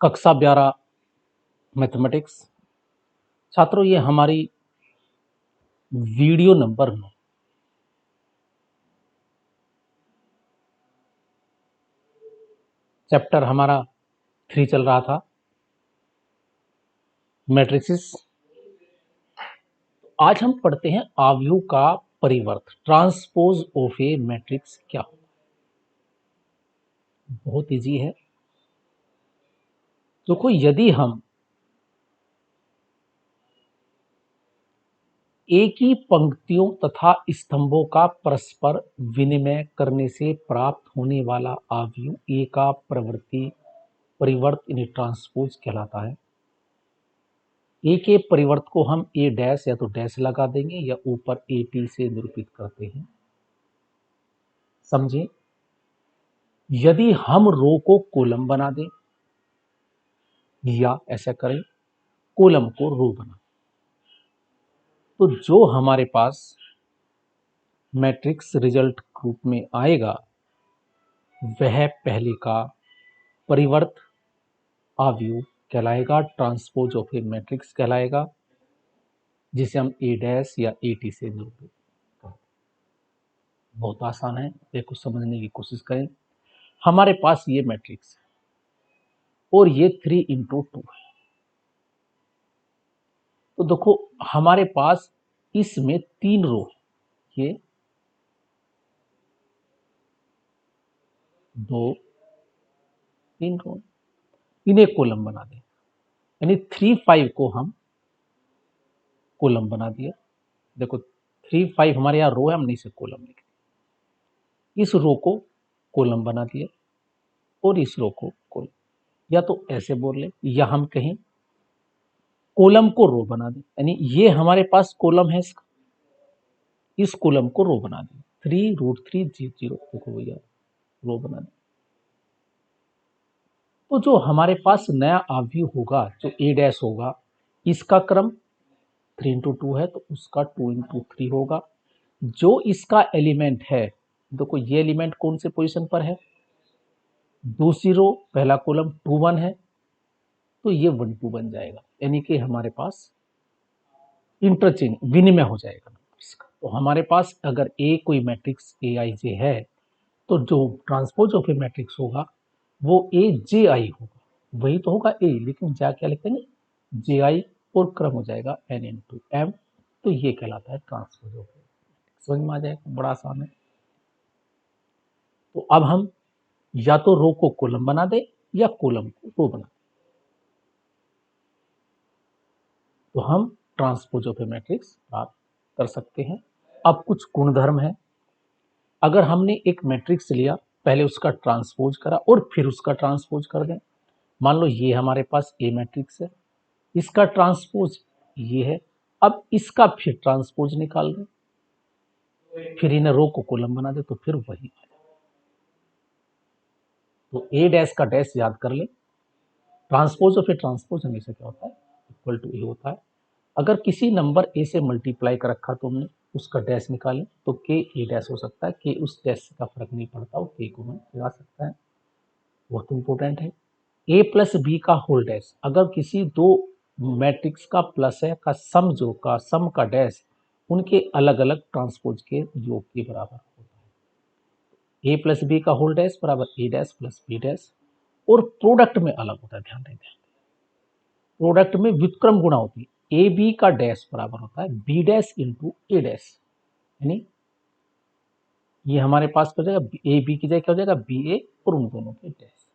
कक्षा 11 मैथमेटिक्स। छात्रों, ये हमारी वीडियो नंबर 9 चैप्टर हमारा 3 चल रहा था, मैट्रिसेस। आज हम पढ़ते हैं आव्यूह का परिवर्त, ट्रांसपोज ऑफ ए मैट्रिक्स क्या होगा। बहुत इजी है। देखो, यदि हम एक ही पंक्तियों तथा स्तंभों का परस्पर विनिमय करने से प्राप्त होने वाला आव्यूह ए का परिवर्त यानी ट्रांसपोज कहलाता है। ए के परिवर्त को हम ए डैश या तो डैश लगा देंगे या ऊपर ए टी से निरूपित करते हैं। समझे, यदि हम रो को कॉलम बना दें या ऐसा करें कॉलम को रो बना, तो जो हमारे पास मैट्रिक्स रिजल्ट रूप में आएगा वह पहले का परिवर्त आव्यूह कहलाएगा, ट्रांसपोज ऑफ ए मैट्रिक्स कहलाएगा, जिसे हम ए डैश या ए टी से निरूपित करते हैं। बहुत आसान है, देखो समझने की कोशिश करें। हमारे पास ये मैट्रिक्स है और ये 3x2 है। तो देखो, हमारे पास इसमें 3 रो है, ये 2 3 रो, इन्हें कॉलम बना दें, यानी 3 5 को हम कॉलम बना दिया। देखो 3 5 हमारे यहाँ रो है, हमने इसे कॉलम लिख दिया। इस रो को कॉलम बना दिया और इस रो को कॉलम, या तो ऐसे बोल ले या हम कहें कॉलम को रो बना दें, यानी ये हमारे पास कॉलम है, इस कॉलम को रो बना दें। 3√3 देखो भैया, रो बना दें। तो जो हमारे पास नया आव्यूह होगा, जो ए डैश होगा, इसका क्रम 3x2 है तो उसका 2x3 होगा। जो इसका एलिमेंट है, देखो ये एलिमेंट कौन से पोजीशन पर है, दूसरी रो पहला कॉलम 2 1 है, तो ये 1 2 बन जाएगा, यानी कि हमारे पास इंटरचेंज विनिमय हो जाएगा नंबर्स का। तो हमारे पास अगर ए कोई मैट्रिक्स ए आई जे है, तो जो ट्रांसपोज ऑफ ए मैट्रिक्स होगा वो ए जे आई होगा, वही तो होगा ए, लेकिन जा क्या लिखते हैं, जे आई और क्रम हो जाएगा एन इंटू एम। तो ये कहलाता है ट्रांसपोज ऑफ ए। समझ में आ जाएगा, बड़ा आसान है। तो अब हम या तो रो को कॉलम बना दे या कॉलम को रो बना दे, तो हम ट्रांसपोज ऑफ ए मैट्रिक्स प्राप्त कर सकते हैं। अब कुछ गुणधर्म है। अगर हमने एक मैट्रिक्स लिया, पहले उसका ट्रांसपोज करा और फिर उसका ट्रांसपोज कर दें, मान लो ये हमारे पास ए मैट्रिक्स है, इसका ट्रांसपोज ये है, अब इसका फिर ट्रांसपोज निकाल दें, फिर इन्हें रो को कॉलम बना दे, तो फिर वही आ जाए। तो ए डैश का डैश याद कर ले, ट्रांसपोज और फिर ट्रांसपोज हमेशा क्या होता है, इक्वल टू ए होता है। अगर किसी नंबर ए से मल्टीप्लाई कर रखा तो हमने उसका डैश निकालें, तो के ए डैश हो सकता है, के उस डैश का फर्क नहीं पड़ता, वो के को हमें लगा सकता है, बहुत इंपॉर्टेंट है। ए प्लस बी का होल डैश, अगर किसी दो मैट्रिक्स का प्लस है का सम, जो का सम का डैश उनके अलग अलग ट्रांसपोज के योग के बराबर होता है। ए प्लस बी का होल डैश बराबर ए डैश प्लस बी डैश, और प्रोडक्ट में अलग होता है, ध्यान दें। प्रोडक्ट में व्युत्क्रम गुणा होती है, ए बी का डैश बराबर होता है बी डैश इंटू ए डैश, यानी ये हमारे पास हो जाएगा ए बी की जगह क्या हो जाएगा, बी ए और उन दोनों के डैश।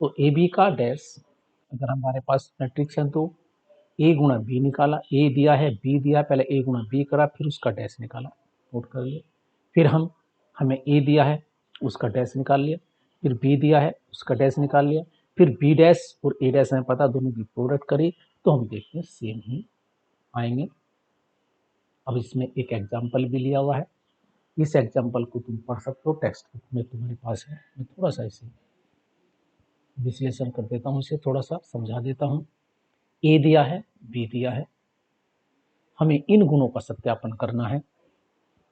तो ए बी का डैश, अगर हमारे पास मैट्रिक्स है तो ए गुणा बी निकाला, ए दिया है बी दिया है, पहले ए गुणा बी करा फिर उसका डैश निकाला, नोट कर लिया। फिर हमें ए दिया है उसका डैश निकाल लिया, फिर बी दिया है उसका डैश निकाल लिया, फिर बी डैश और ए डैश हमें पता, दोनों की प्रोडक्ट करी तो हम देखते हैं सेम ही आएंगे। अब इसमें एक एग्जाम्पल भी लिया हुआ है, इस एग्जाम्पल को तुम पढ़ सकते हो, टेक्स्ट बुक में तुम्हारे पास है। मैं थोड़ा सा इसे विश्लेषण कर देता हूँ, इसे थोड़ा सा समझा देता हूँ। ए दिया है बी दिया है, हमें इन गुणों का सत्यापन करना है।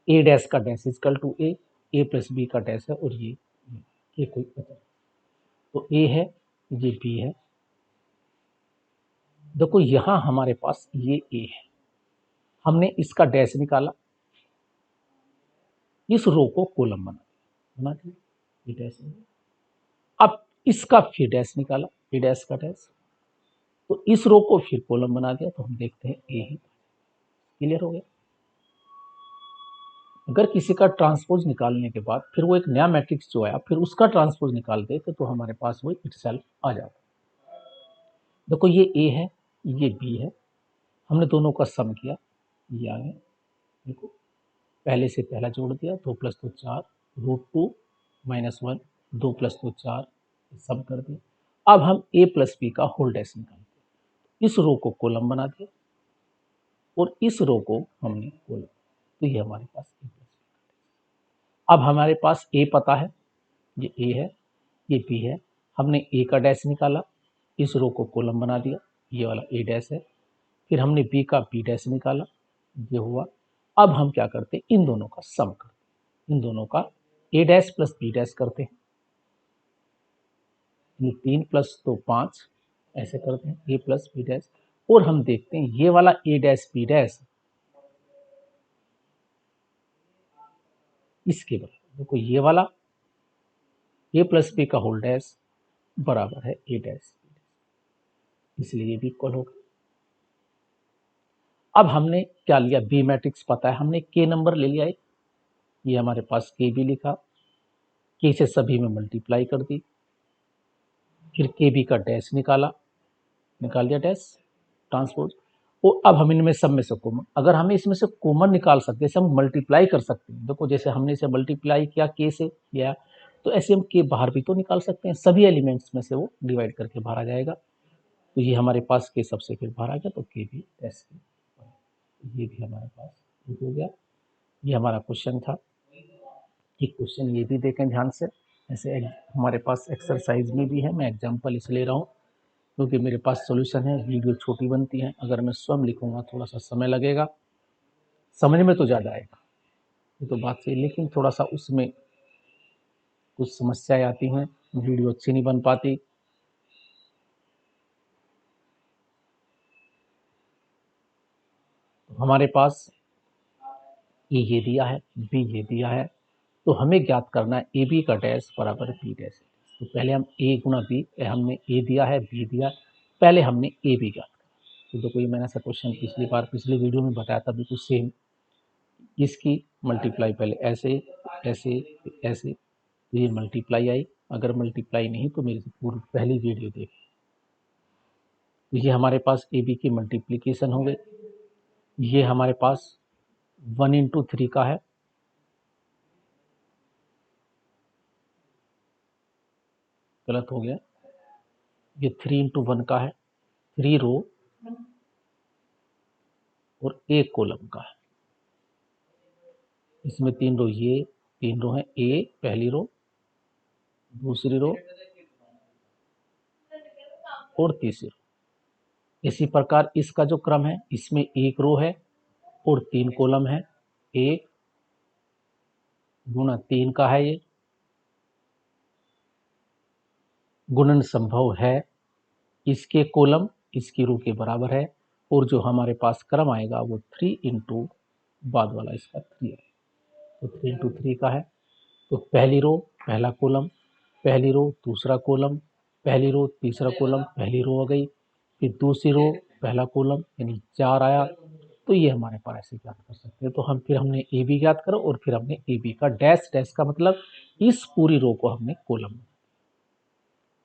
ए डैश का dash is equal to A plus B का डैश है, और ये कोई अचर, तो ए है ये बी है, देखो यहां हमारे पास ये ए है, हमने इसका डैश निकाला, इस रो को कॉलम बना दिया ये डैश। अब इसका फिर डैश निकाला, ए डैश का डैश, तो इस रो को फिर कॉलम बना दिया, तो हम देखते हैं ए ही। क्लियर हो गया। अगर किसी का ट्रांसपोज निकालने के बाद फिर वो एक नया मैट्रिक्स जो आया फिर उसका ट्रांसपोज निकाल देते तो हमारे पास वो इटसेल्फ आ जाता। देखो ये ए है, ये बी है, हमने दोनों का सम किया, ये आ गया। देखो पहले से पहला जोड़ दिया, 2 + 2 4, √2 - 1, 2 + 2 4, सम कर दिया। अब हम a + b का होल डैश निकालते हैं, इस रो को कॉलम बना दिया और इस रो को हमने कॉलम, तो ये हमारे पास a + b। अब हमारे पास a पता है, ये a है, ये b है, हमने a का डैश निकाला, इस रो को कॉलम बना दिया, ये वाला a डैश है, फिर हमने b का b डैश निकाला, ये हुआ। अब हम क्या करते हैं, इन दोनों का सम करते हैं, इन दोनों का a डैश + b डैश करते हैं, 3 + 2 5 ऐसे करते हैं, a + b डैश, और हम देखते हैं ये वाला a डैश b डैश इसके बराबर। देखो ये वाला a + b का होल डैश बराबर है a डैश, इसलिए ये भी इक्वल होगा। अब हमने क्या लिया, बी मैट्रिक्स पता है, हमने के नंबर ले लिया एक, ये हमारे पास के भी लिखा, के से सभी में मल्टीप्लाई कर दी, फिर के बी का डैश निकाल दिया डैश ट्रांसपोज। और अब हम इनमें सब में से कॉमन, अगर हमें इसमें से कॉमन निकाल सकते, जैसे हम मल्टीप्लाई कर सकते हैं, देखो जैसे हमने इसे मल्टीप्लाई किया के से किया, तो ऐसे हम के बाहर भी तो निकाल सकते हैं, सभी एलिमेंट्स में से वो डिवाइड करके बाहर आ जाएगा। तो ये हमारे पास के सबसे फिर बाहर आ गया, तो के भी डैश के, ये भी हमारे पास हो गया। ये हमारा क्वेश्चन था। एक क्वेश्चन ये भी देखें ध्यान से, ऐसे हमारे पास एक्सरसाइज में भी है, मैं एग्जांपल इसलिए ले रहा हूँ क्योंकि मेरे पास सॉल्यूशन है, वीडियो छोटी बनती है, अगर मैं स्वयं लिखूंगा थोड़ा सा समय लगेगा, समझ में तो ज़्यादा आएगा, ये तो बात सही, लेकिन थोड़ा सा उसमें कुछ समस्याएं आती हैं, वीडियो अच्छी नहीं बन पाती। तो हमारे पास ये दिया है, बी ये दिया है, तो हमें ज्ञात करना है ए बी का डैश बराबर बी डैश। तो पहले हम a गुणा बी, हमने a दिया है b दिया, पहले हमने a b ज्ञात करा। तो देखो ये मैंने ऐसा क्वेश्चन पिछली वीडियो में बताया था, बिल्कुल सेम, इसकी मल्टीप्लाई पहले ऐसे ऐसे ऐसे, तो ये मल्टीप्लाई आई, अगर मल्टीप्लाई नहीं तो मेरी पूरी पहली वीडियो देख। तो ये हमारे पास ए बी की मल्टीप्लीकेशन हो गई, ये हमारे पास 1 × 3 का है, गलत हो गया, ये 3 × 1 का है, 3 रो और 1 कॉलम का है, इसमें 3 रो, ये 3 रो है, ए पहली रो, दूसरी रो और तीसरी रो। इसी प्रकार इसका जो क्रम है, इसमें 1 रो है और 3 कॉलम है, 1 × 3 का है, ये गुणन संभव है, इसके कॉलम इसकी रो के बराबर है, और जो हमारे पास क्रम आएगा वो 3 × बाद वाला इसका 3 है, तो 3 × 3 का है। तो पहली रो पहला कॉलम, पहली रो दूसरा कॉलम, पहली रो तीसरा कॉलम, पहली रो आ गई, फिर दूसरी रो पहला कॉलम, यानी 4 आया। तो ये हमारे पास ऐसे ज्ञात कर सकते हैं। तो हमने ए बी ज्ञात करा और फिर हमने ए बी का डैश, डैश का मतलब इस पूरी रो को हमने कॉलम,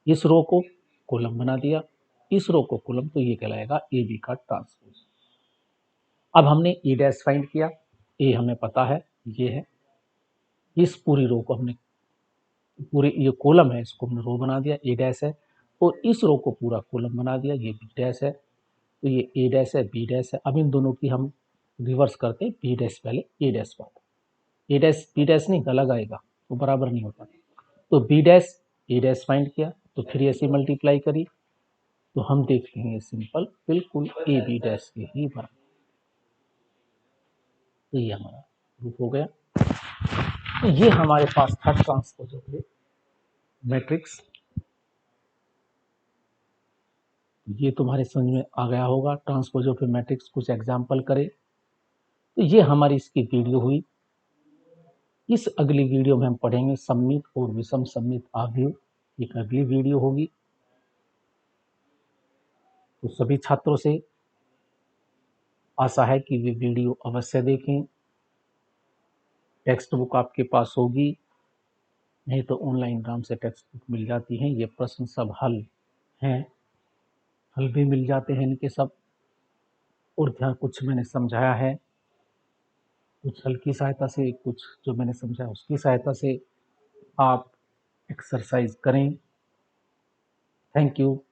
इस रो को कॉलम बना दिया, इस रो को कॉलम, तो ये कहलाएगा ए बी का ट्रांसपोज। अब हमने ए डैश फाइंड किया, ए हमें पता है ये है, इस पूरी रो को हमने, पूरी ये कॉलम है इसको हमने रो बना दिया, ए डैश है, और इस रो को पूरा कॉलम बना दिया, ये बी डैश है, तो ये ए डैश है, बी डैश है। अब इन दोनों की हम रिवर्स करते हैं, बी डैश पहले ए डैश बाद, ए डैश बी डैश नहीं अलग आएगा, वो बराबर नहीं होता। तो बी डैश ए डैश फाइंड किया, तो फिर ऐसे मल्टीप्लाई करी, तो हम देखते हैं सिंपल बिल्कुल ए बी डैश के ही बराबर। तो ये हमारा प्रूफ हो गया। तो ये हमारे पास था ट्रांसपोज ऑफ मैट्रिक्स। ये तुम्हारे समझ में आ गया होगा। ट्रांसपोज ऑफ ए मैट्रिक्स कुछ एग्जाम्पल करें। तो ये हमारी इसकी वीडियो हुई। इस अगली वीडियो में हम पढ़ेंगे सममित और विषम सममित आव्यूह, एक अगली वीडियो होगी। तो सभी छात्रों से आशा है कि वे वीडियो अवश्य देखें। टेक्स्ट बुक आपके पास होगी, नहीं तो ऑनलाइन आराम से टेक्स्ट बुक मिल जाती है। ये प्रश्न सब हल हैं, हल भी मिल जाते हैं इनके सब। और ध्यान कुछ मैंने समझाया है, कुछ हल की सहायता से, कुछ जो मैंने समझाया उसकी सहायता से आप एक्सरसाइज करें। Thank you.